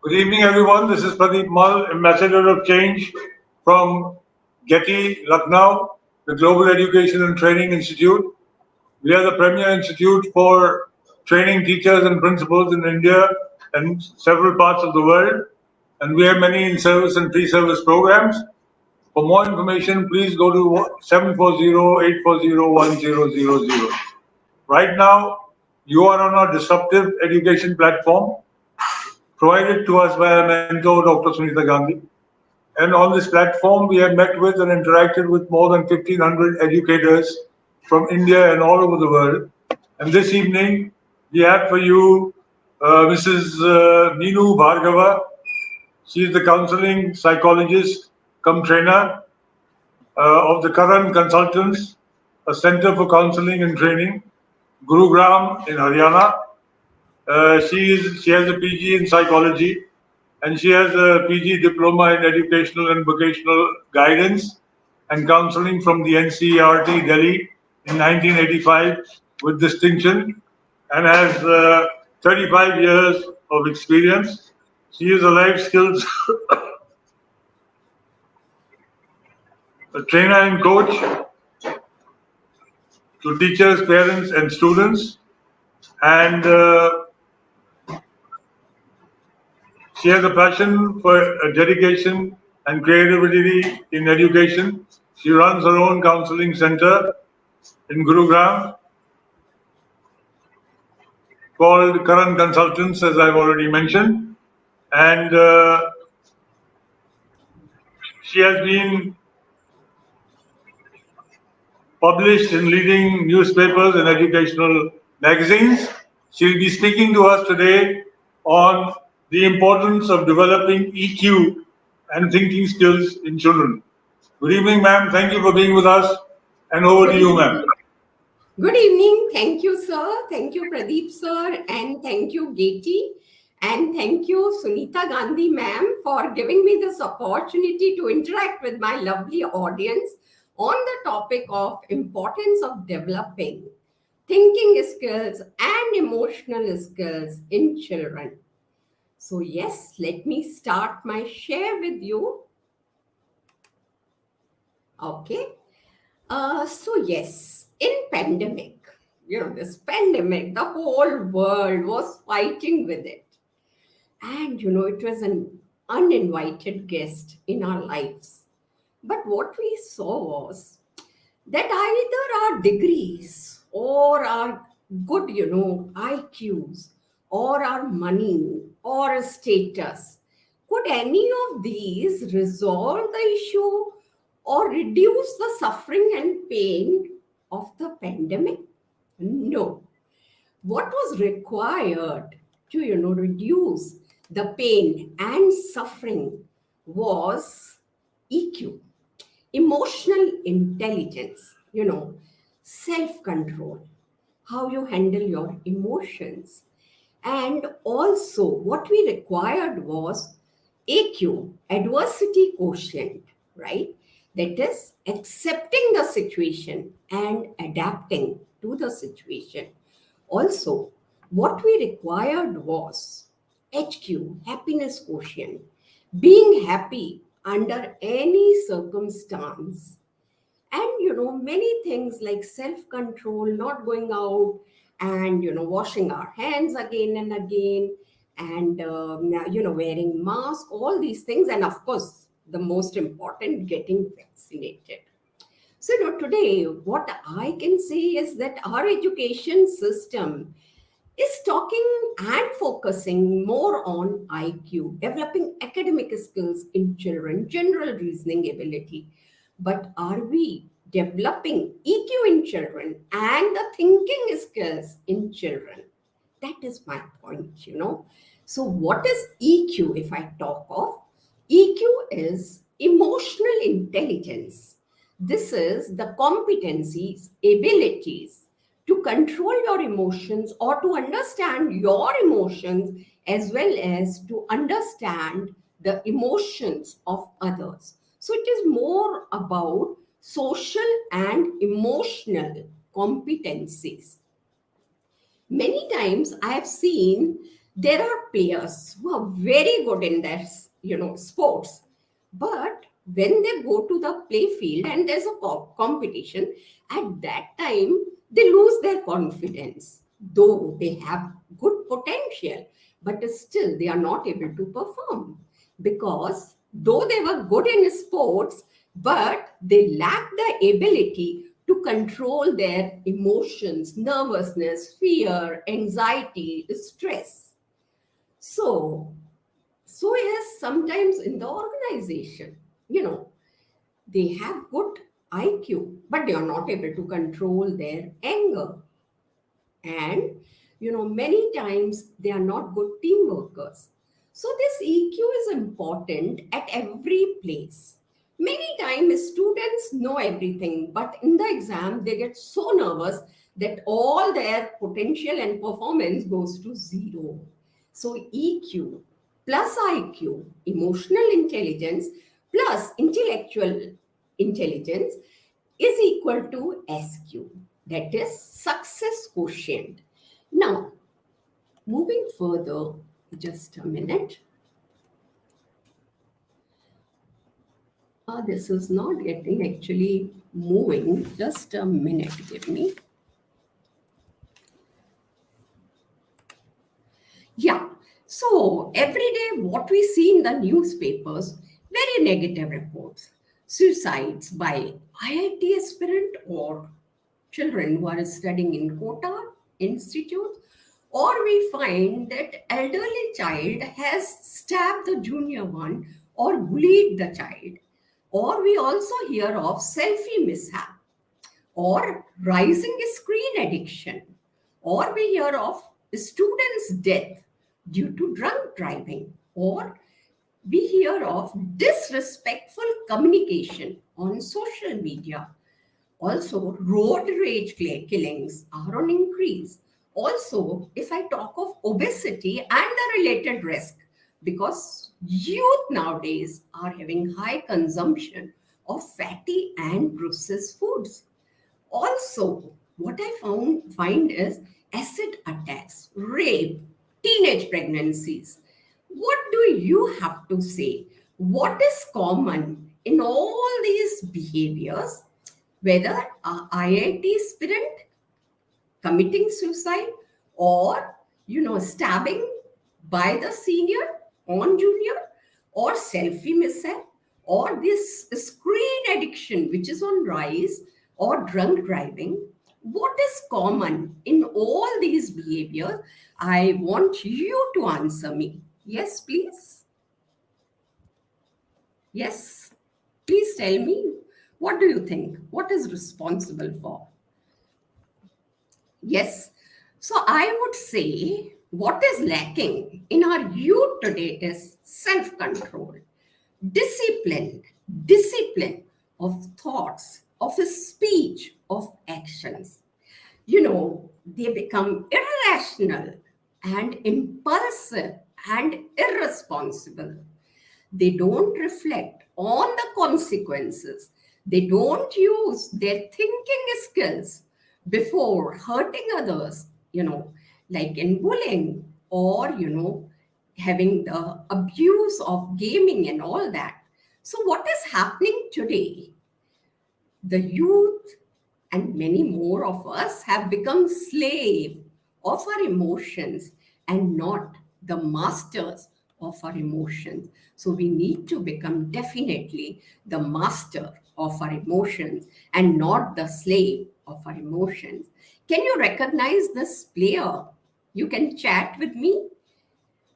Good evening, everyone. This is Pradeep Mal, Ambassador of Change from GETI, Lucknow, the Global Education and Training Institute. We are the premier institute for training teachers and principals in India and several parts of the world. And we have many in service and pre service programs. For more information, please go to 740-840-1000. Right now, you are on our disruptive education platform provided to us by our mentor, Dr. Sunita Gandhi. And on this platform, we have met with and interacted with more than 1,500 educators from India and all over the world. And this evening, we have for you Mrs. Meenu Bhargava. She is the counseling psychologist come trainer of the Karan Consultants, a center for counseling and training, Gurugram in Haryana. She has a PG in psychology and she has a PG diploma in educational and vocational guidance and counseling from the NCERT Delhi in 1985 with distinction and has 35 years of experience. She is a life skills trainer and coach to teachers, parents, and students. And she has a passion for dedication and creativity in education. She runs her own counseling center in Gurugram called Karan Consultants, as I've already mentioned. And she has been published in leading newspapers and educational magazines. She'll be speaking to us today on the importance of developing EQ and thinking skills in children. Good evening, ma'am. Thank you for being with us. And over Good to you, evening. ma'am. Good evening. Thank you, sir. Thank you, Pradeep, sir. And thank you, GETI. And thank you, Sunita Gandhi, ma'am, for giving me this opportunity to interact with my lovely audience on the topic of importance of developing thinking skills and emotional skills in children. So, yes, let me start my share with you. Okay. So yes, in pandemic, this pandemic, the whole world was fighting with it. And, it was an uninvited guest in our lives. But what we saw was that either our degrees or our good, IQs or our money or a status, could any of these resolve the issue or reduce the suffering and pain of the pandemic? No. What was required to, reduce the pain and suffering was EQ, emotional intelligence, self control, how you handle your emotions. And also, what we required was AQ, adversity quotient, right? That is accepting the situation and adapting to the situation. Also, what we required was HQ, happiness quotient, being happy under any circumstance. And, many things like self control, not going out and, washing our hands again and again, and, wearing mask, all these things. And of course, the most important, getting vaccinated. So, today, what I can say is that our education system is talking and focusing more on IQ, developing academic skills in children, general reasoning ability. But are we developing EQ in children and the thinking skills in children? That is my point. So, what is EQ if I talk of? EQ is emotional intelligence. This is the competencies, abilities to control your emotions or to understand your emotions as well as to understand the emotions of others. So it is more about social and emotional competencies. Many times I have seen There are players who are very good in their, sports, but when they go to the play field and there's a competition, at that time they lose their confidence, though they have good potential, but still they are not able to perform because though they were good in sports, but they lack the ability to control their emotions, nervousness, fear, anxiety, stress. So, so yes, sometimes in the organization, they have good IQ, but they are not able to control their anger. And, many times they are not good team workers. So, this EQ is important at every place. Many times students know everything, but in the exam, they get so nervous that all their potential and performance goes to zero. So, EQ plus IQ, emotional intelligence plus intellectual intelligence is equal to SQ, that is success quotient. Now, moving further, just a minute. This is not getting actually moving. Just a minute, give me. Yeah. So every day, what we see in the newspapers, very negative reports, suicides by IIT aspirant or children who are studying in quota institutes, or we find that elderly child has stabbed the junior one or bullied the child, or we also hear of selfie mishap or rising screen addiction, or we hear of students' death due to drunk driving, or we hear of disrespectful communication on social media. Also, road rage killings are on increase. Also, if I talk of obesity and the related risk, because youth nowadays are having high consumption of fatty and processed foods. Also, what I find is acid attacks, rape, teenage pregnancies. What do you have to say? What is common in all these behaviors? Whether a IIT student committing suicide or stabbing by the senior on junior, or selfie mishap, or this screen addiction which is on rise, or drunk driving, what is common in all these behaviors? I want you to answer me. Yes, please. Yes, please tell me, what do you think? What is responsible for? Yes. So I would say what is lacking in our youth today is self control, discipline, discipline of thoughts, of speech, of actions. They become irrational and impulsive and irresponsible. They don't reflect on the consequences. They don't use their thinking skills before hurting others, like in bullying, or, having the abuse of gaming and all that. So, what is happening today? The youth and many more of us have become slave of our emotions and not the masters of our emotions. So we need to become definitely the master of our emotions and not the slave of our emotions. Can you recognize this player? You can chat with me.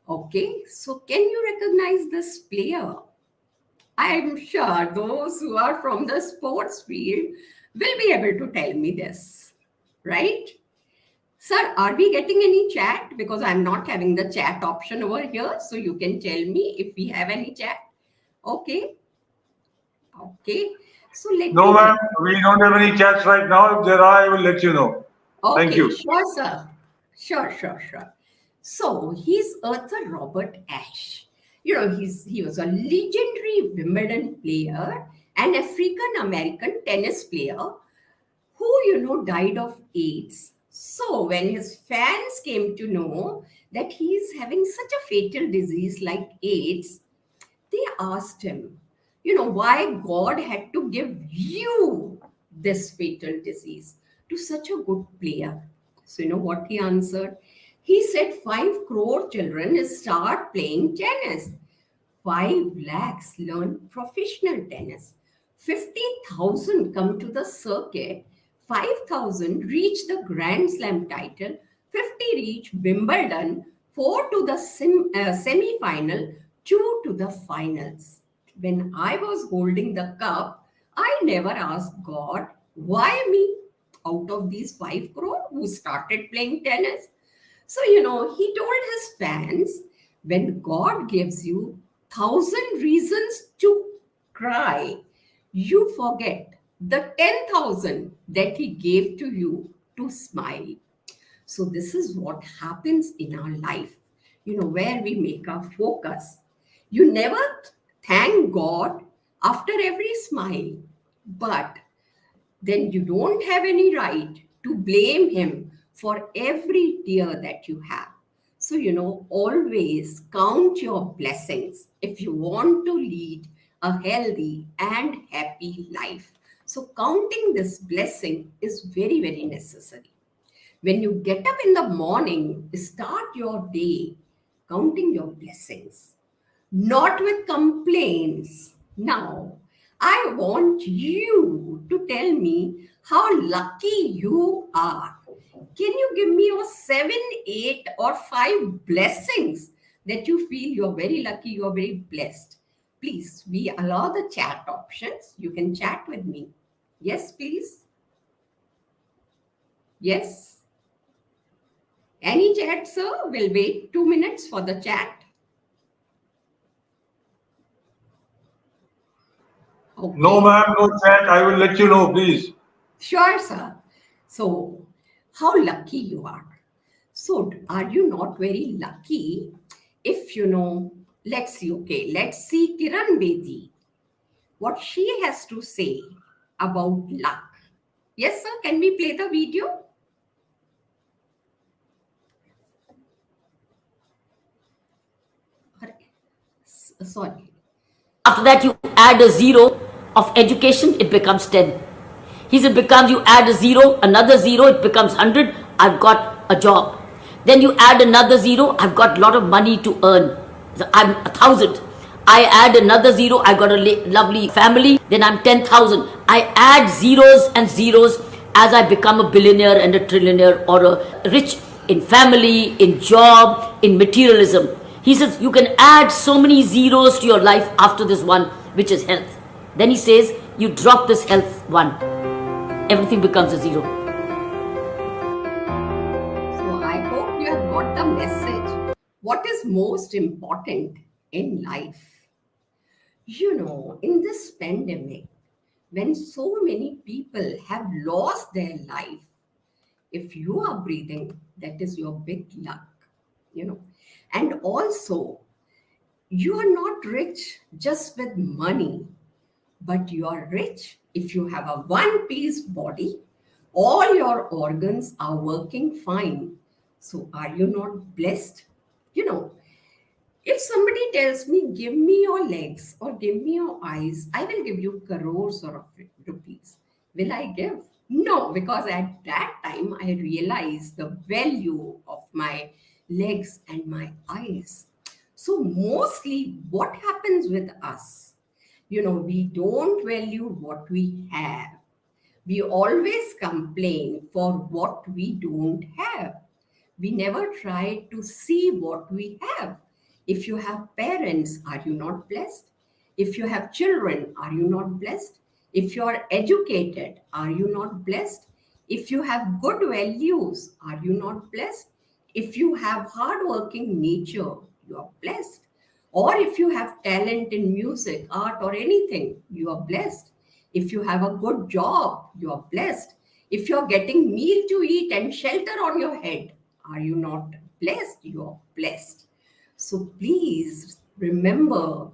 Okay, so can you recognize this player? I'm sure those who are from the sports field will be able to tell me this, right? Sir, are we getting any chat? Because I'm not having the chat option over here. So you can tell me if we have any chat. Okay. Okay. So let No, me ma'am, we don't have any chats right now. If there are, I will let you know. Thank Okay, you. sure, sir. Sure. So he's Arthur Robert Ashe. He was a legendary Wimbledon player, an African American tennis player who, died of AIDS. So when his fans came to know that he is having such a fatal disease like AIDS, they asked him, why God had to give you this fatal disease to such a good player. So, what he answered? He said 5 crore children start playing tennis. 5 lakhs learn professional tennis. 50,000 come to the circuit. 5,000 reach the Grand Slam title. 50 reach Wimbledon. 4 to the semi final. 2 to the finals. When I was holding the cup, I never asked God, why me? Out of these 5 crore who started playing tennis. So, he told his fans, when God gives you 1,000 reasons to cry, you forget the 10,000 that he gave to you to smile. So, this is what happens in our life, where we make our focus. You never thank God after every smile, but then you don't have any right to blame him for every tear that you have. So, always count your blessings if you want to lead a healthy and happy life. So, counting this blessing is very, very necessary. When you get up in the morning, start your day counting your blessings, not with complaints. Now, I want you to tell me how lucky you are. Can you give me your 7, 8, or 5 blessings that you feel you're very lucky, you're very blessed? Please, we allow the chat options. You can chat with me. Yes, please. Yes. Any chat, sir? We'll wait 2 minutes for the chat. Okay. No, ma'am, no chat. I will let you know, please. Sure, sir. So, how lucky you are. So, are you not very lucky if let's see, okay, let's see Kiran Bedi, what she has to say about luck. Yes, sir, can we play the video? Sorry. After that, you add a zero of education, it becomes 10. He said, becomes you add a zero, another zero, it becomes 100. I've got a job. Then you add another zero, I've got a lot of money to earn. So I'm 1,000. I add another zero, I got a lovely family, then I'm 10,000. I add zeros and zeros as I become a billionaire and a trillionaire or a rich in family, in job, in materialism. He says you can add so many zeros to your life after this one, which is health. Then he says you drop this health one, everything becomes a zero. So I hope you have got the message. What is most important in life? In this pandemic, when so many people have lost their life, if you are breathing, that is your big luck, And also, you are not rich just with money, but you are rich if you have a one-piece body, all your organs are working fine. So are you not blessed? If somebody tells me, give me your legs or give me your eyes, I will give you crores of rupees. Will I give? No, because at that time I realized the value of my legs and my eyes. So, mostly what happens with us, we don't value what we have. We always complain for what we don't have. We never try to see what we have. If you have parents, are you not blessed? If you have children, are you not blessed? If you are educated, are you not blessed? If you have good values, are you not blessed? If you have hardworking nature, you are blessed. Or if you have talent in music, art, or anything, you are blessed. If you have a good job, you are blessed. If you're getting meal to eat and shelter on your head, are you not blessed? You are blessed. So please remember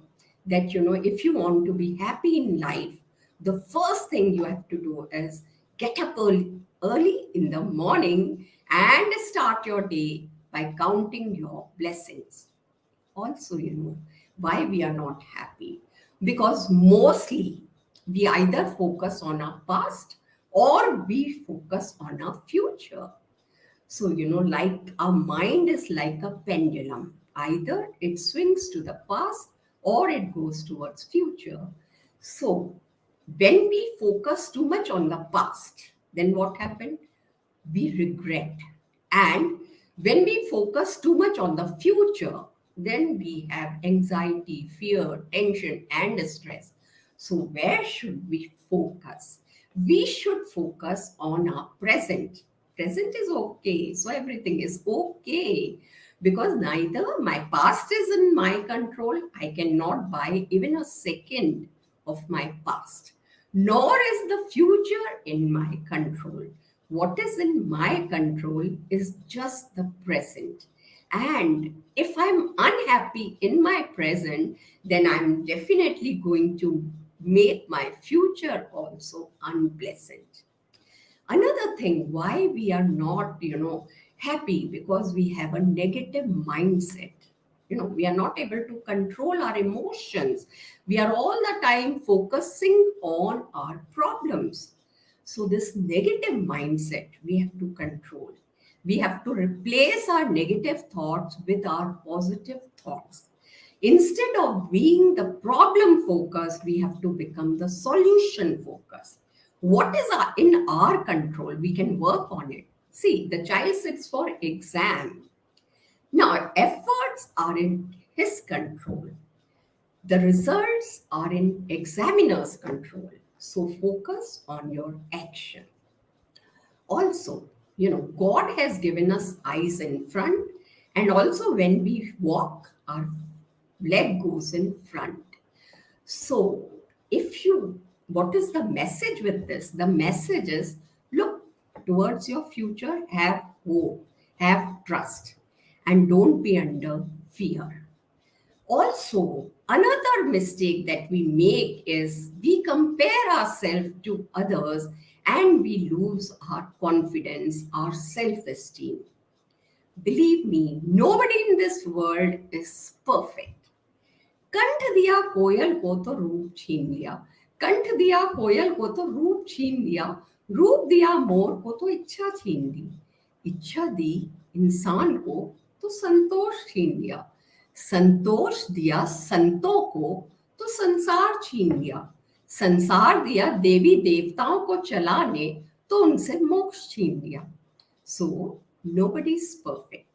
that, if you want to be happy in life, the first thing you have to do is get up early in the morning and start your day by counting your blessings. Also, why we are not happy? Because mostly we either focus on our past or we focus on our future. So, like our mind is like a pendulum. Either it swings to the past or it goes towards future. So, when we focus too much on the past, then what happened? We regret. And when we focus too much on the future, then we have anxiety, fear, tension, and stress. So, where should we focus? We should focus on our present. Present is okay, so everything is okay, because neither my past is in my control. I cannot buy even a second of my past, nor is the future in my control. What is in my control is just the present. And if I'm unhappy in my present, then I'm definitely going to make my future also unpleasant. Another thing why we are not, happy, because we have a negative mindset. We are not able to control our emotions. We are all the time focusing on our problems. So, this negative mindset we have to control. We have to replace our negative thoughts with our positive thoughts. Instead of being the problem focused, we have to become the solution focused. What is in our control? We can work on it. See, the child sits for exam. Now, efforts are in his control. The results are in examiner's control. So focus on your action. Also, God has given us eyes in front, and also when we walk, our leg goes in front. So, what is the message with this? The message is, look towards your future, have hope, have trust, and don't be under fear. Also, another mistake that we make is we compare ourselves to others and we lose our confidence, our self esteem. Believe me, nobody in this world is perfect. कंठ दिया कोयल को तो रूप छीन लिया, कंठ दिया कोयल को तो रूप छीन लिया, रूप दिया मोर को तो इच्छा छीन ली, इच्छा दी इंसान को तो संतोष छीन लिया, संतोष दिया संतों को तो संसार छीन लिया, संसार दिया देवी देवताओं को चलाने तो उनसे मोक्ष छीन लिया. So nobody is perfect.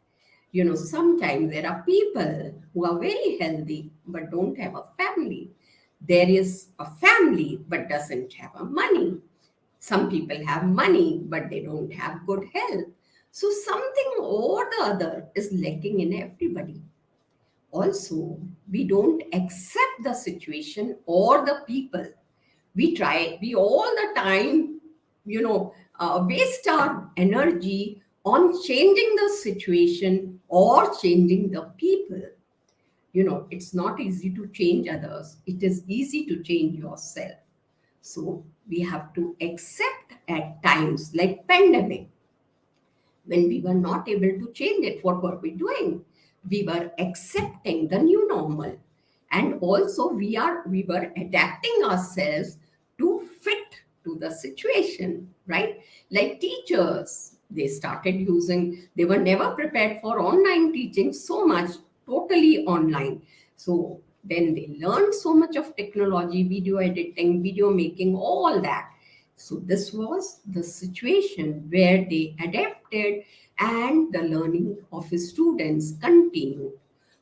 Sometimes there are people who are very healthy but don't have a family. There is a family but doesn't have a money. Some people have money but they don't have good health. So something or the other is lacking in everybody. Also, we don't accept the situation or the people. We all the time, waste our energy on changing the situation or changing the people. It's not easy to change others. It is easy to change yourself. So we have to accept at times, like pandemic, when we were not able to change it, what were we doing? We were accepting the new normal. And also we were adapting ourselves to fit to the situation, right? Like teachers, they were never prepared for online teaching so much, totally online. So then they learned so much of technology, video editing, video making, all that. So this was the situation where they adapted and the learning of the students continued.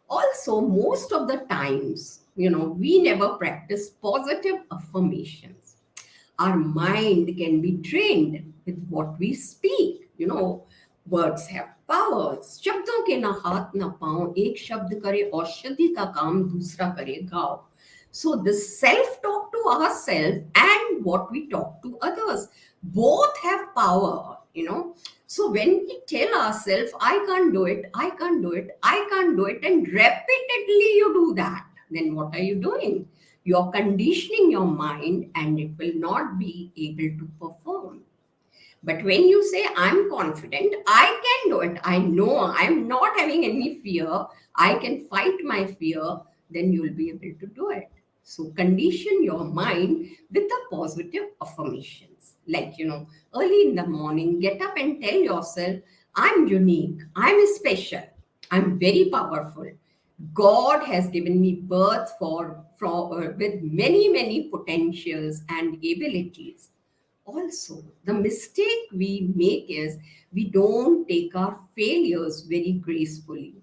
Also, most of the times, we never practice positive affirmations. Our mind can be trained with what we speak. Words have powers. शब्दों के ना हाथ ना पांव, एक शब्द करे औषधि का काम, दूसरा करे घाव. So this self-talk to ourselves and what we talk to others, both have power, So when we tell ourselves, I can't do it, I can't do it, I can't do it, and repeatedly you do that, then what are you doing? You're conditioning your mind and it will not be able to perform. But when you say, I'm confident, I can do it, I know I'm not having any fear, I can fight my fear, then you'll be able to do it. So condition your mind with the positive affirmations. Like, early in the morning, get up and tell yourself, I'm unique, I'm special, I'm very powerful. God has given me birth with many, many potentials and abilities. Also, the mistake we make is we don't take our failures very gracefully.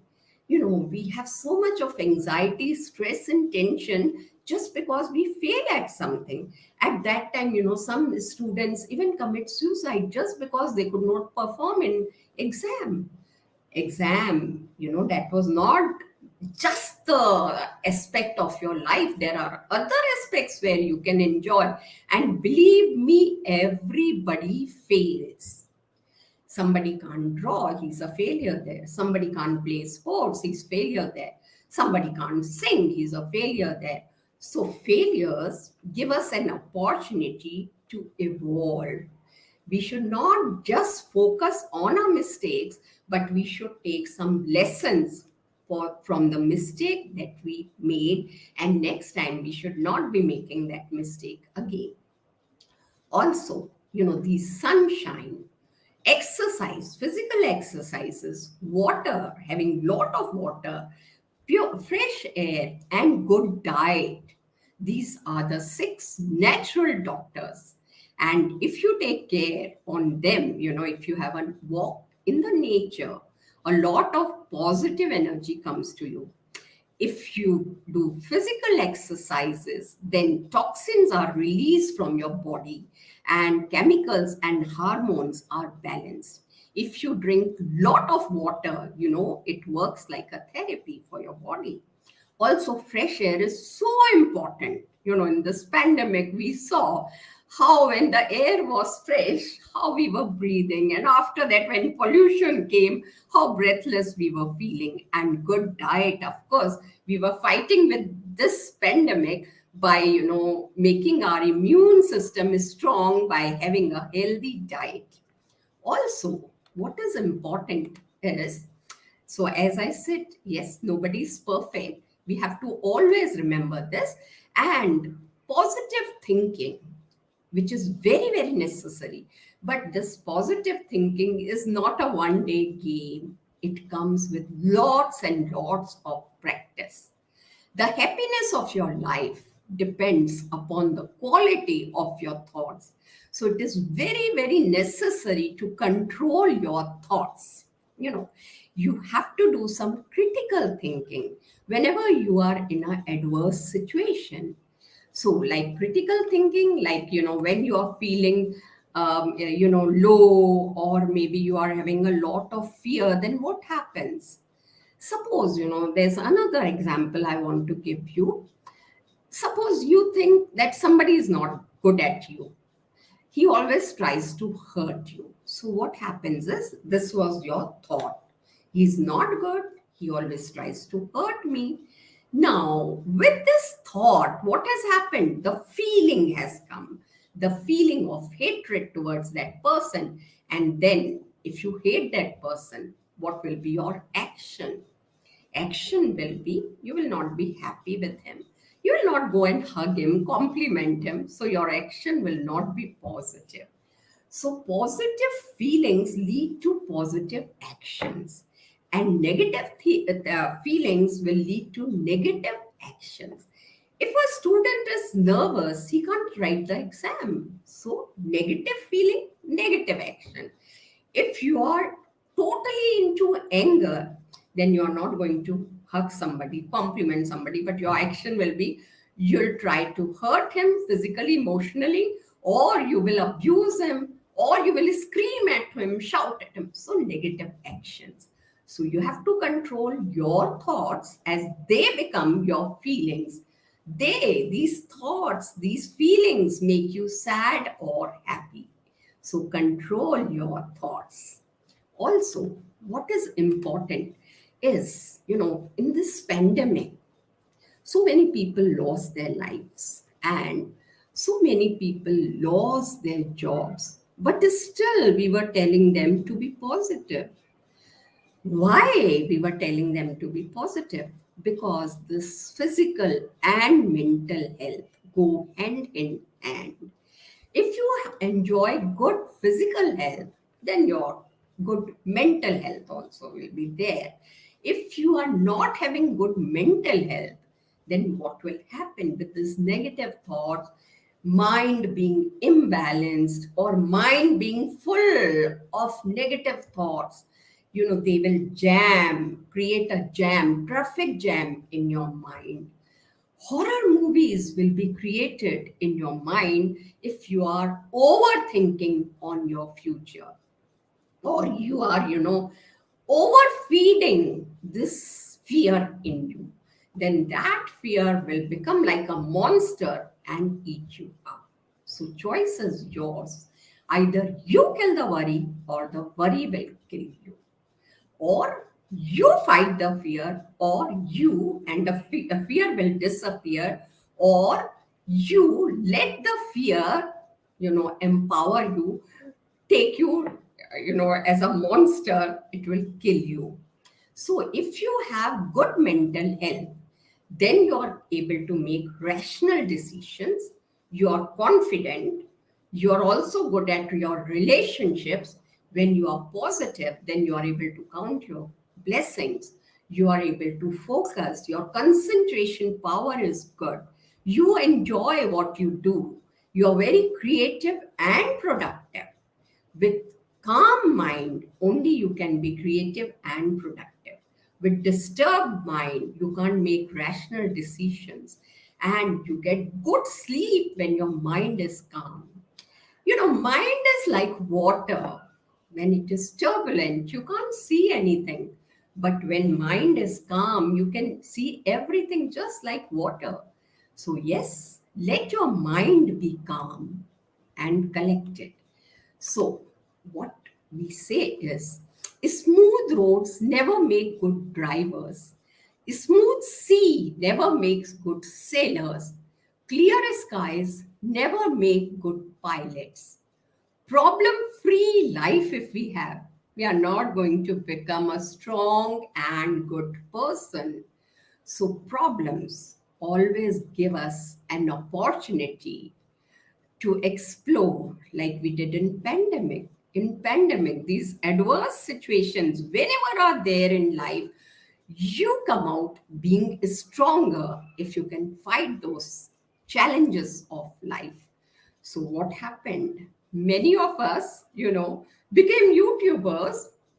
We have so much of anxiety, stress, and tension just because we fail at something. At that time, some students even commit suicide just because they could not perform in exam. That was not just the aspect of your life. There are other aspects where you can enjoy, and believe me, everybody fails. Somebody can't draw, he's a failure there. Somebody can't play sports, he's failure there. Somebody can't sing, he's a failure there. So failures give us an opportunity to evolve. We should not just focus on our mistakes, but we should take some lessons from the mistake that we made, and next time we should not be making that mistake again. Also, the sunshine, exercise, physical exercises, water, having lot of water, pure fresh air, and good diet. These are the 6 natural doctors. And if you take care on them, if you have a walk in the nature, a lot of positive energy comes to you. If you do physical exercises, then toxins are released from your body and chemicals and hormones are balanced. If you drink lot of water, it works like a therapy for your body. Also, fresh air is so important. In this pandemic, we saw how when the air was fresh, how we were breathing. And after that, when pollution came, how breathless we were feeling. And good diet, of course, we were fighting with this pandemic by, making our immune system strong by having a healthy diet. Also, what is important is, so as I said, yes, nobody's perfect. We have to always remember this. And positive thinking, which is very, very necessary. But this positive thinking is not a one-day game. It comes with lots and lots of practice. The happiness of your life depends upon the quality of your thoughts. So it is very, very necessary to control your thoughts. You have to do some critical thinking whenever you are in an adverse situation. So, like critical thinking, like, when you are feeling, low, or maybe you are having a lot of fear, then what happens? Suppose, there's another example I want to give you. Suppose you think that somebody is not good at you. He always tries to hurt you. So what happens is, this was your thought. He's not good. He always tries to hurt me. Now, with this thought, what has happened? The feeling has come. The feeling of hatred towards that person. And then, if you hate that person, what will be your action? Action will be, you will not be happy with him. You will not go and hug him, compliment him. So your action will not be positive. So positive feelings lead to positive actions, and negative feelings will lead to negative actions. If a student is nervous, he can't write the exam. So negative feeling, negative action. If you are totally into anger, then you are not going to hug somebody, compliment somebody, but your action will be, you'll try to hurt him physically, emotionally, or you will abuse him, or you will scream at him, shout at him. So negative actions. So you have to control your thoughts as they become your feelings. These thoughts, these feelings make you sad or happy. So control your thoughts. Also, what is important is, in this pandemic, so many people lost their lives and so many people lost their jobs. But still, we were telling them to be positive. Why we were telling them to be positive? Because this physical and mental health go hand in hand. If you enjoy good physical health, then your good mental health also will be there. If you are not having good mental health, then what will happen with this negative thoughts, mind being imbalanced or mind being full of negative thoughts? They will jam, create a jam, traffic jam in your mind. Horror movies will be created in your mind if you are overthinking on your future, or you are overfeeding this fear in you. Then that fear will become like a monster and eat you up. So choice is yours. Either you kill the worry or the worry will kill you, or you fight the fear, or you and the fear will disappear, or you let the fear empower you, take you as a monster, it will kill you. So if you have good mental health, then you're able to make rational decisions, you're confident, you're also good at your relationships. When you are positive, then you are able to count your blessings, you are able to focus, your concentration power is good, you enjoy what you do, you're very creative and productive. With calm mind, only you can be creative and productive. With disturbed mind, you can't make rational decisions, and you get good sleep when your mind is calm. Mind is like water. When it is turbulent, you can't see anything. But when mind is calm, you can see everything just like water. So, yes, let your mind be calm and collected. So, what we say is, smooth roads never make good drivers. Smooth sea never makes good sailors. Clear skies never make good pilots. Problem free life, if we have, we are not going to become a strong and good person. So, problems always give us an opportunity to explore, like we did in pandemic. In pandemic, these adverse situations whenever are there in life, you come out being stronger if you can fight those challenges of life. So what happened? Many of us became YouTubers,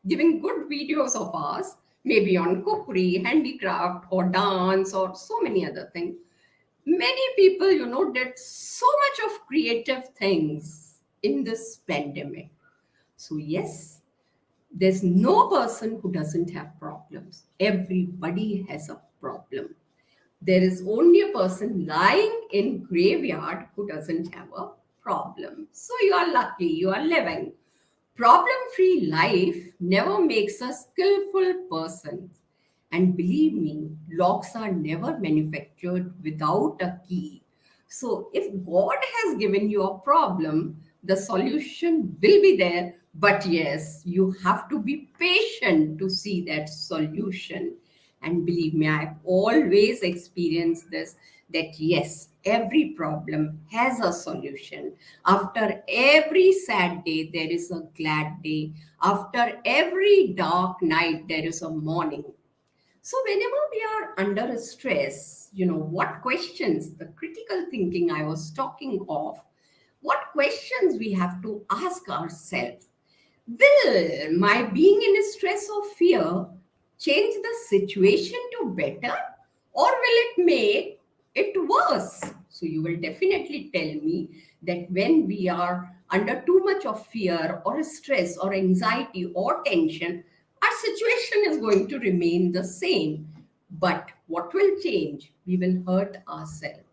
giving good videos of us, maybe on cookery, handicraft, or dance, or so many other things. Many people did so much of creative things in this pandemic. So yes, there's no person who doesn't have problems. Everybody has a problem. There is only a person lying in graveyard who doesn't have a problem. So you are lucky, you are living. Problem free life never makes a skillful person. And believe me, locks are never manufactured without a key. So if God has given you a problem, the solution will be there. But yes, you have to be patient to see that solution. And believe me, I've always experienced this, that yes, every problem has a solution. After every sad day, there is a glad day. After every dark night, there is a morning. So, whenever we are under stress, what questions, the critical thinking I was talking of, what questions we have to ask ourselves? Will my being in stress or fear change the situation to better, or will it make it worse? So, you will definitely tell me that when we are under too much of fear or stress or anxiety or tension, our situation is going to remain the same. But what will change? We will hurt ourselves.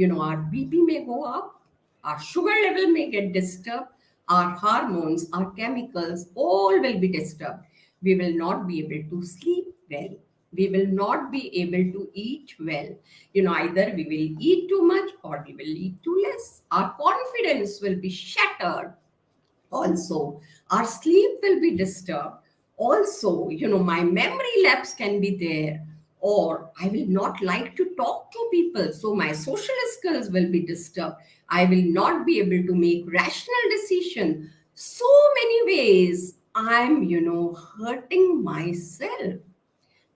Our BP may go up, our sugar level may get disturbed, our hormones, our chemicals, all will be disturbed. We will not be able to sleep well. We will not be able to eat well. Either we will eat too much or we will eat too less. Our confidence will be shattered. Also, our sleep will be disturbed. Also, my memory lapse can be there, or I will not like to talk to people, so my social skills will be disturbed. I will not be able to make rational decision. So many ways I'm hurting myself.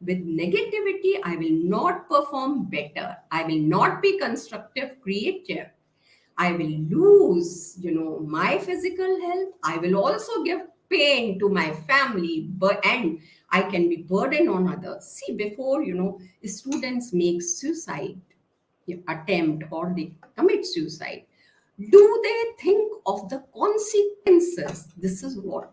With negativity, I will not perform better, I will not be constructive, creative. I will lose, my physical health. I will also give pain to my family, but and I can be burden on others. See, before students make suicide attempt or they commit suicide, do they think of the consequences? This is what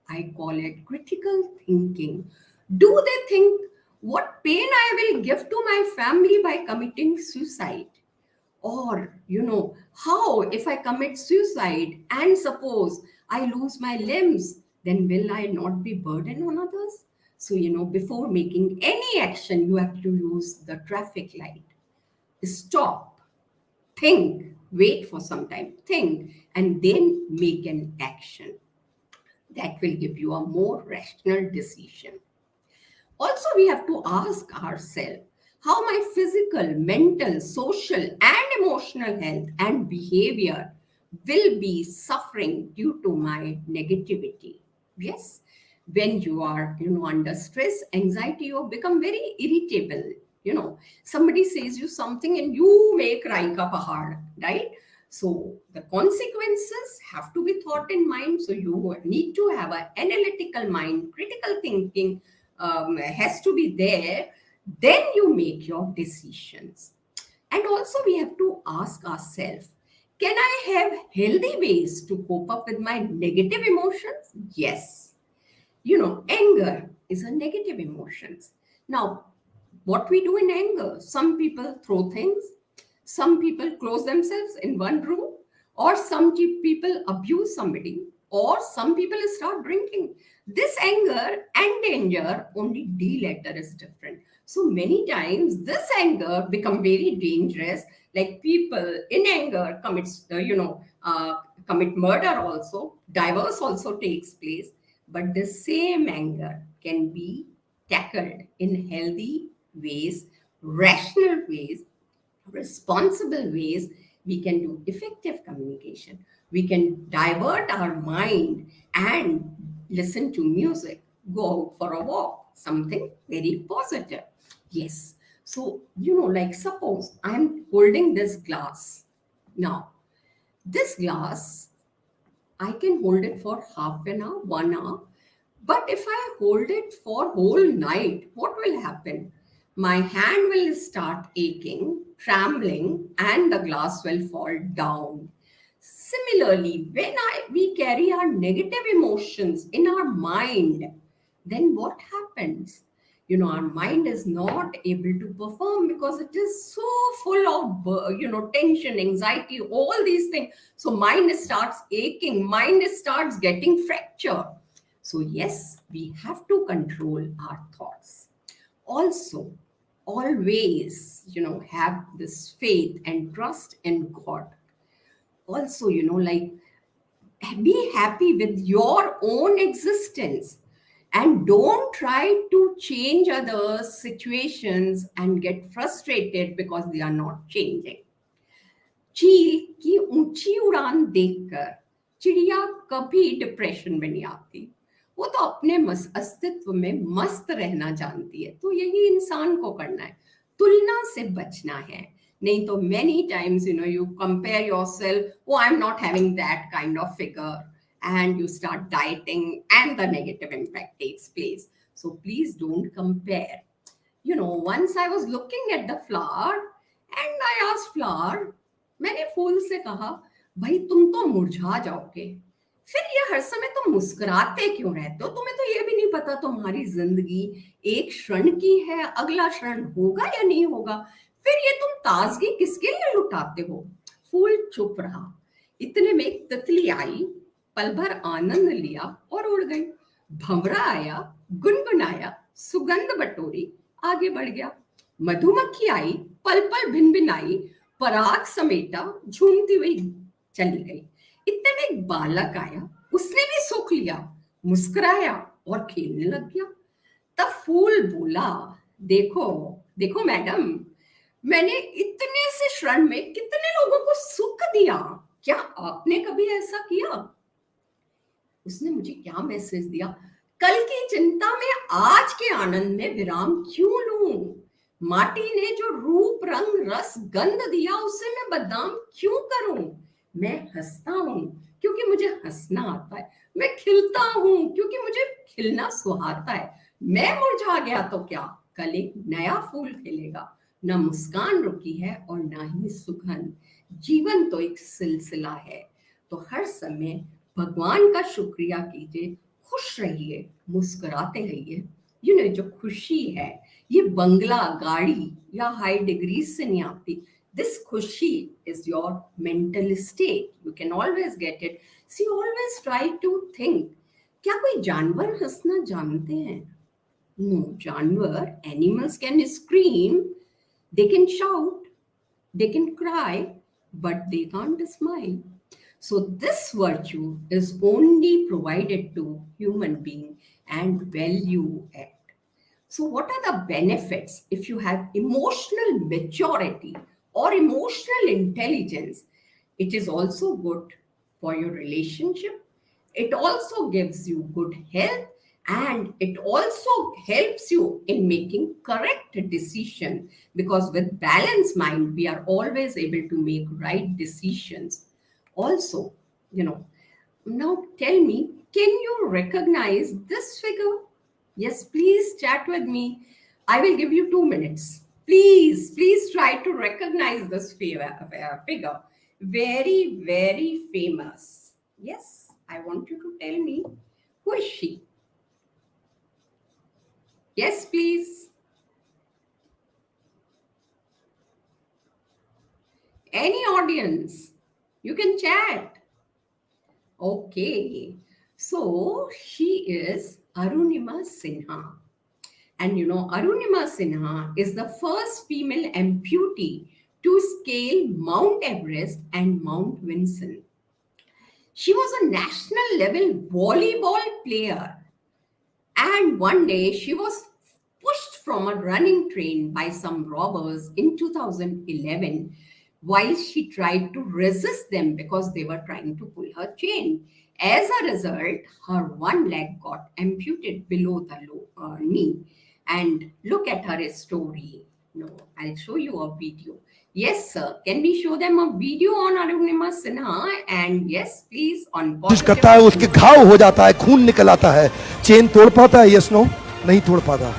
I call it critical thinking. Do they think what pain I will give to my family by committing suicide? Or how if I commit suicide and suppose I lose my limbs, then will I not be burden on others? So before making any action, you have to use the traffic light. Stop, think, wait for some time, think, and then make an action. That will give you a more rational decision. Also, we have to ask ourselves how my physical, mental, social, and emotional health and behavior will be suffering due to my negativity. Yes, when you are under stress, anxiety, you become very irritable. Somebody says you something and you make Raika Pahad, right? So the consequences have to be thought in mind. So you need to have an analytical mind, critical thinking has to be there. Then you make your decisions. And also we have to ask ourselves, can I have healthy ways to cope up with my negative emotions? Yes. Anger is a negative emotions. Now, what we do in anger, some people throw things, some people close themselves in one room, or some people abuse somebody, or some people start drinking. This anger and danger, only D letter is different. So many times this anger become very dangerous. Like people in anger commit murder also, divorce also takes place. But the same anger can be tackled in healthy ways, rational ways, responsible ways. We can do effective communication. We can divert our mind and listen to music, go out for a walk, something very positive. Yes. So, like suppose I'm holding this glass. Now, this glass, I can hold it for half an hour, 1 hour. But if I hold it for whole night, what will happen? My hand will start aching, trembling, and the glass will fall down. Similarly, when we carry our negative emotions in our mind, then what happens? Our mind is not able to perform because it is so full of tension, anxiety, all these things. So mind starts aching, mind starts getting fractured. So yes, we have to control our thoughts. Also, always have this faith and trust in God. Also like, be happy with your own existence and don't try to change other situations and get frustrated because they are not changing. चील की ऊंची उड़ान देखकर चिड़िया कभी depression में नहीं आती, वो तो अपने अस्तित्व में मस्त रहना जानती है. तो यही इंसान को करना है, तुलना से बचना है. नहीं तो many times you compare yourself, oh I'm not having that kind of figure, and you start dieting and the negative impact takes place. So please don't compare. Once I was looking at the flower and I asked flower, मैंने फूल से कहा, भाई तुम तो मुरझा जाओगे, फिर ये हर समय तुम मुस्कुराते क्यों रहते हो? तुम्हें तो ये भी नहीं पता तुम्हारी जिंदगी एक क्षण की है, अगला क्षण होगा या नहीं होगा, फिर ये तुम ताजगी किसके लिए लुटाते हो? फूल चुप रहा. इतने में एक तितली आई, पल भर आनंद लिया और उड़ गई. भंवरा आया, गुनगुनाया, सुगंध बटोरी, आगे बढ़ गया. मधुमक्खी आई, पल पल भिनभिनाई, पराग समेटा, झूमती हुई चली गई. इतने में एक बालक आया, उसने भी सुख लिया, मुस्कुराया और खेलने लग गया। तब फूल बोला, देखो देखो मैडम, मैंने इतने से क्षण में कितने लोगों को सुख दिया, क्या आपने कभी ऐसा किया? उसने मुझे क्या मैसेज दिया, कल की चिंता में आज के आनंद में विराम क्यों लूं? माटी ने जो रूप रंग रस गंध दिया उसे मैं बदनाम क्यों करूं? मैं हंसता हूं क्योंकि मुझे हंसना आता है, मैं खिलता हूं क्योंकि मुझे खिलना सुहाता है। मैं मुरझा गया तो क्या, कल एक नया फूल खिलेगा। न मुस्कान रुकी है और ना ही सुगंध। जीवन तो एक सिलसिला है, तो हर समय भगवान का शुक्रिया कीजिए, खुश रहिए, मुस्कुराते रहिए। जो खुशी है ये बंगला, गाड़ी या हाई डिग्री से नहीं आती। This खुशी is your mental state. You can always get it. See, always try to think. क्या कोई जानवर हंसना जानते हैं? No, जानवर, animals can scream, they can shout, they can cry, but they can't smile. So this virtue is only provided to human being and value it. So what are the benefits if you have emotional maturity or emotional intelligence? It is also good for your relationship. It also gives you good health, and it also helps you in making correct decision, because with balanced mind we are always able to make right decisions. Also, now tell me, can you recognize this figure? Yes, please chat with me. I will give you 2 minutes. Please try to recognize this figure. Very, very famous. Yes, I want you to tell me, who is she? Yes, please. Any audience, you can chat. Okay, so she is Arunima Sinha. And Arunima Sinha is the first female amputee to scale Mount Everest and Mount Vinson. She was a national level volleyball player. And one day she was pushed from a running train by some robbers in 2011 while she tried to resist them because they were trying to pull her chain. As a result, her one leg got amputated below the knee. And look at her story. I'll show you a video. Yes, sir. Can we show them a video on Arunima Sinha? And yes, please, on कोशिश करता है, उसके घाव हो जाता है, खून निकल आता है, चेन तोड़ पाता है? यस नो, नहीं तोड़ पाता।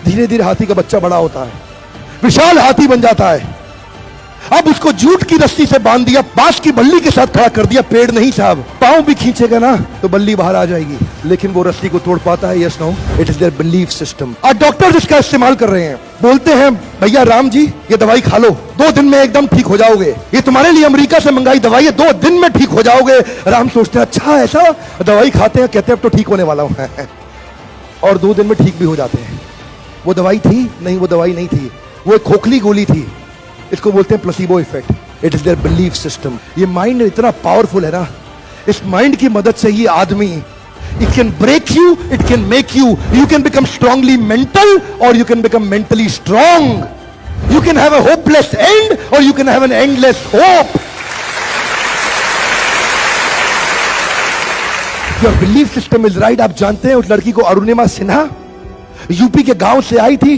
धीरे धीरे हाथी का बच्चा बड़ा होता है, विशाल हाथी बन जाता है। अब उसको जूट की रस्सी से बांध दिया, बांस की बल्ली के साथ खड़ा कर दिया। पेड़ नहीं साहब, पांव भी खींचेगा ना तो बल्ली बाहर आ जाएगी, लेकिन वो रस्सी को तोड़ पाता है? Yes no, it is there belief system. और डॉक्टर इसका इस्तेमाल कर रहे हैं, बोलते हैं भैया राम जी ये दवाई खा लो, 2 दिन में एकदम ठीक हो जाओगे, ये तुम्हारे लिए अमेरिका से मंगाई दवाई है, 2 दिन में ठीक हो जाओगे। राम सोचते हैं अच्छा ऐसा, दवाई खाते हैं, कहते हैं अब तो ठीक होने वाला हूं और 2 दिन में ठीक भी हो जाते हैं। वो दवाई थी? नहीं, वो दवाई नहीं थी, वो एक खोखली गोली थी। इसको बोलते हैं placebo effect. It is there belief system. ये माइंड इतना पावरफुल है ना, इस माइंड की मदद से ही आदमी, it can break you, it can make you, you can become strongly mental और you can become mentally strong. You can have a hopeless and और you can have an endless hope. Your belief system is right. आप जानते हैं उस लड़की को, Arunima Sinha, UP के गांव से आई थी,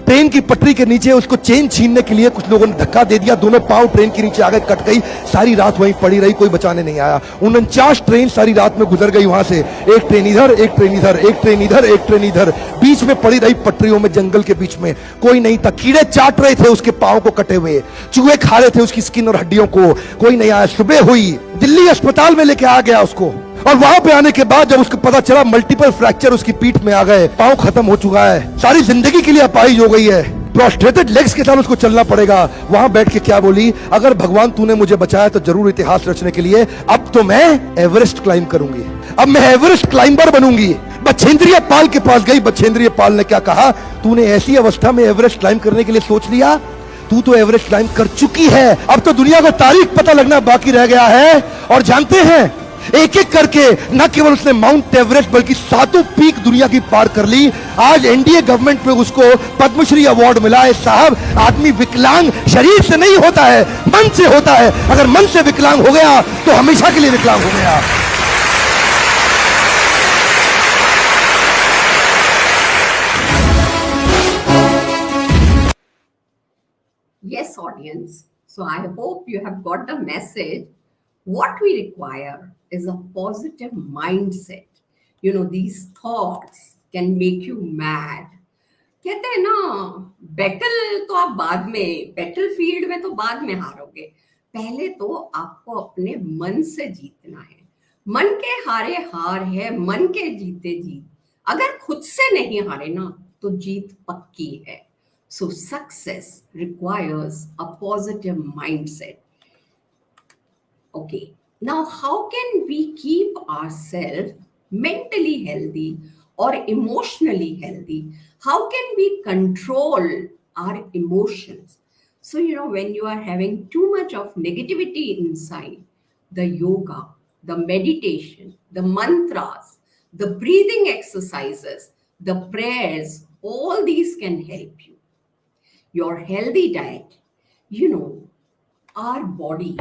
ट्रेन की पटरी के नीचे उसको चेन छीनने के लिए कुछ लोगों ने धक्का दे दिया, दोनों पांव ट्रेन के नीचे आ गए, कट गई, सारी रात वहीं पड़ी रही, कोई बचाने नहीं आया। 49 ट्रेन सारी रात में गुजर गई वहां से, एक ट्रेन इधर, एक ट्रेन इधर, एक ट्रेन इधर, एक ट्रेन इधर, बीच में पड़ी रही पटरियों में, जंगल के बीच में, कोई नहीं था। कीड़े चाट रहे थे उसके पांव को कटे हुए, चूहे खा रहे थे उसकी स्किन और हड्डियों को, कोई नहीं आया। सुबह हुई, दिल्ली अस्पताल में लेके आ गया उसको, और वहां पे आने के बाद जब उसको पता चला मल्टीपल फ्रैक्चर उसकी पीठ में आ गए, पांव खत्म हो चुका है, सारी जिंदगी के लिए अपाहिज हो गई है, प्रोस्ट्रेटेड लेग्स के साथ उसको चलना पड़ेगा। वहां बैठ के क्या बोली, अगर भगवान तूने मुझे बचाया तो जरूर इतिहास रचने के लिए अब तो मैं एवरेस्ट क्लाइंब करूंगी, अब मैं एवरेस्ट क्लाइंबर बनूंगी। बछेंद्रिय पाल के पास गई, बछेंद्रिय पाल ने क्या कहा, तूने ऐसी अवस्था में एवरेस्ट क्लाइंब करने के लिए सोच लिया, तू तो एवरेस्ट क्लाइंब कर चुकी है, अब तो दुनिया को तारीख पता लगना बाकी रह गया है। और जानते हैं एक एक करके न केवल उसने माउंट एवरेस्ट बल्कि 7 पीक दुनिया की पार कर ली। आज एनडीए गवर्नमेंट में उसको पद्मश्री अवार्ड मिला है। साहब, आदमी विकलांग शरीर से नहीं होता है, मन से होता है। अगर मन से विकलांग हो गया तो हमेशा के लिए विकलांग हो गया। Yes, audience. So I hope you have got the message. What we require is a positive mindset. These thoughts can make you mad. कहते हैं ना, बैटल तो आप बाद में, बैटल फील्ड में तो बाद में हारोगे, पहले तो आपको अपने मन से जीतना है। मन के हारे हार है, मन के जीते जीत। अगर खुद से नहीं हारे ना तो जीत पक्की है। So success requires a positive mindset. Okay, now how can we keep ourselves mentally healthy or emotionally healthy? How can we control our emotions? So, when you are having too much of negativity inside, the yoga, the meditation, the mantras, the breathing exercises, the prayers, all these can help you. Your healthy diet, our body,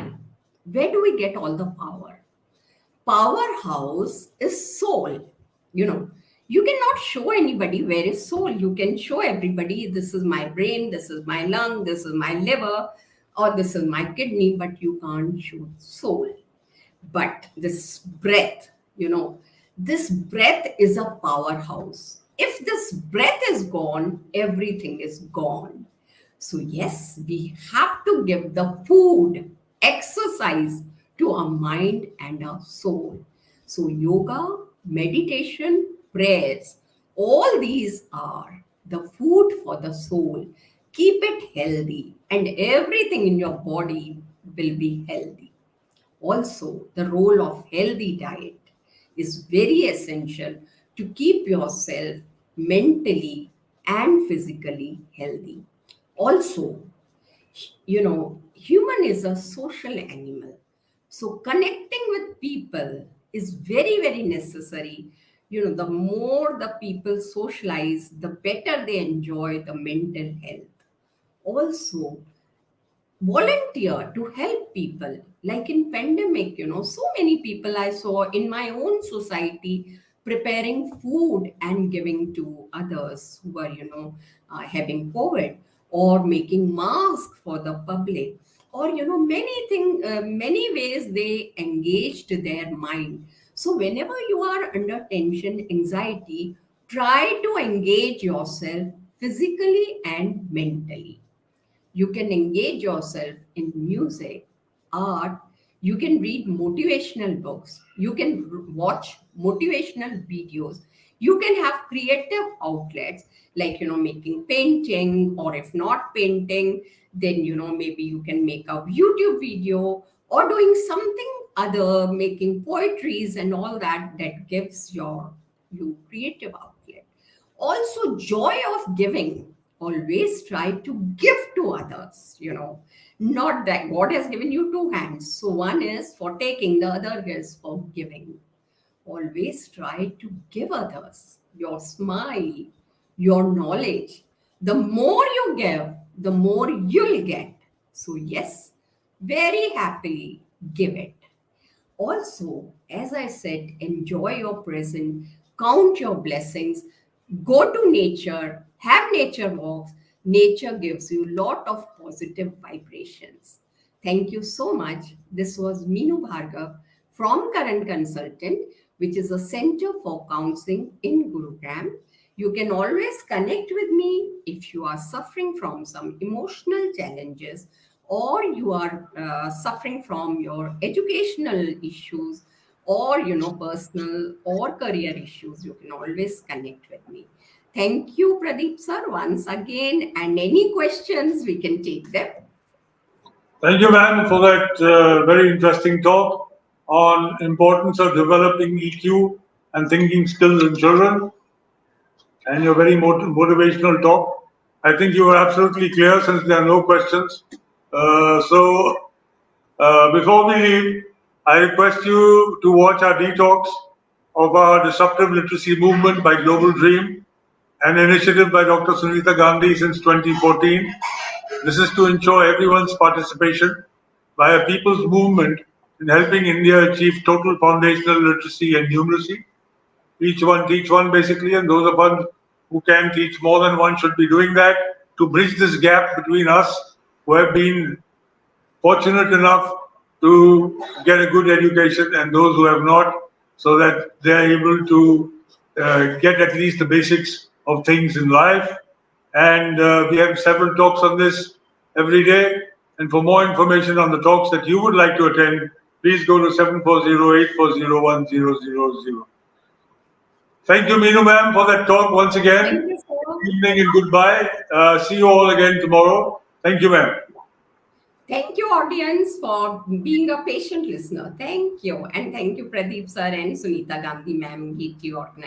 where do we get all the power? Powerhouse is soul. You cannot show anybody where is soul. You can show everybody, this is my brain, this is my lung, this is my liver, or this is my kidney, but you can't show soul. But this breath, this breath is a powerhouse. If this breath is gone, everything is gone. So yes, we have to give the food, exercise to our mind and our soul. So yoga, meditation, prayers, all these are the food for the soul. Keep it healthy and everything in your body will be healthy. Also, the role of healthy diet is very essential to keep yourself mentally and physically healthy. Also, human is a social animal. So connecting with people is very, very necessary. The more the people socialize, the better they enjoy the mental health. Also, volunteer to help people. Like in pandemic, so many people I saw in my own society preparing food and giving to others who are, having COVID, or making masks for the public, or many ways they engaged their mind. So whenever you are under tension, anxiety, try to engage yourself physically and mentally. You can engage yourself in music, art, you can read motivational books, you can watch motivational videos, you can have creative outlets like making painting, or if not painting, then maybe you can make a YouTube video or doing something other, making poetries and all that gives you creative outlet. Also, joy of giving. Always try to give to others, not that God has given you two hands. So one is for taking, the other is for giving. Always try to give others your smile, your knowledge. The more you give, the more you'll get. So yes, very happily give it. Also, as I said, enjoy your present, count your blessings, go to nature, have nature walks. Nature gives you a lot of positive vibrations. Thank you so much. This was Meenu Bhargava from Karan Consultant, which is a center for counseling in Gurugram. You can always connect with me if you are suffering from some emotional challenges, or you are suffering from your educational issues, or personal or career issues. You can always connect with me. Thank you, Pradeep sir, once again, and any questions we can take them. Thank you, ma'am, for that very interesting talk on importance of developing EQ and thinking skills in children, and your very motivational talk. I think you were absolutely clear since there are no questions. So before we leave, I request you to watch our detox of our disruptive literacy movement by Global Dream, an initiative by Dr. Sunita Gandhi since 2014. This is to ensure everyone's participation by a people's movement in helping India achieve total foundational literacy and numeracy. Each one teach one basically, and those of us who can teach more than one should be doing that to bridge this gap between us who have been fortunate enough to get a good education and those who have not, so that they're able to get at least the basics of things in life. And we have several talks on this every day. And for more information on the talks that you would like to attend, please go to 740-840-1000. Thank you, Meenu ma'am, for that talk once again. Thank you, sir. Good evening and goodbye. See you all again tomorrow. Thank you, ma'am. Thank you, audience, for being a patient listener. Thank you. And thank you, Pradeep sir and Sunita Gandhi ma'am, GETI organizer.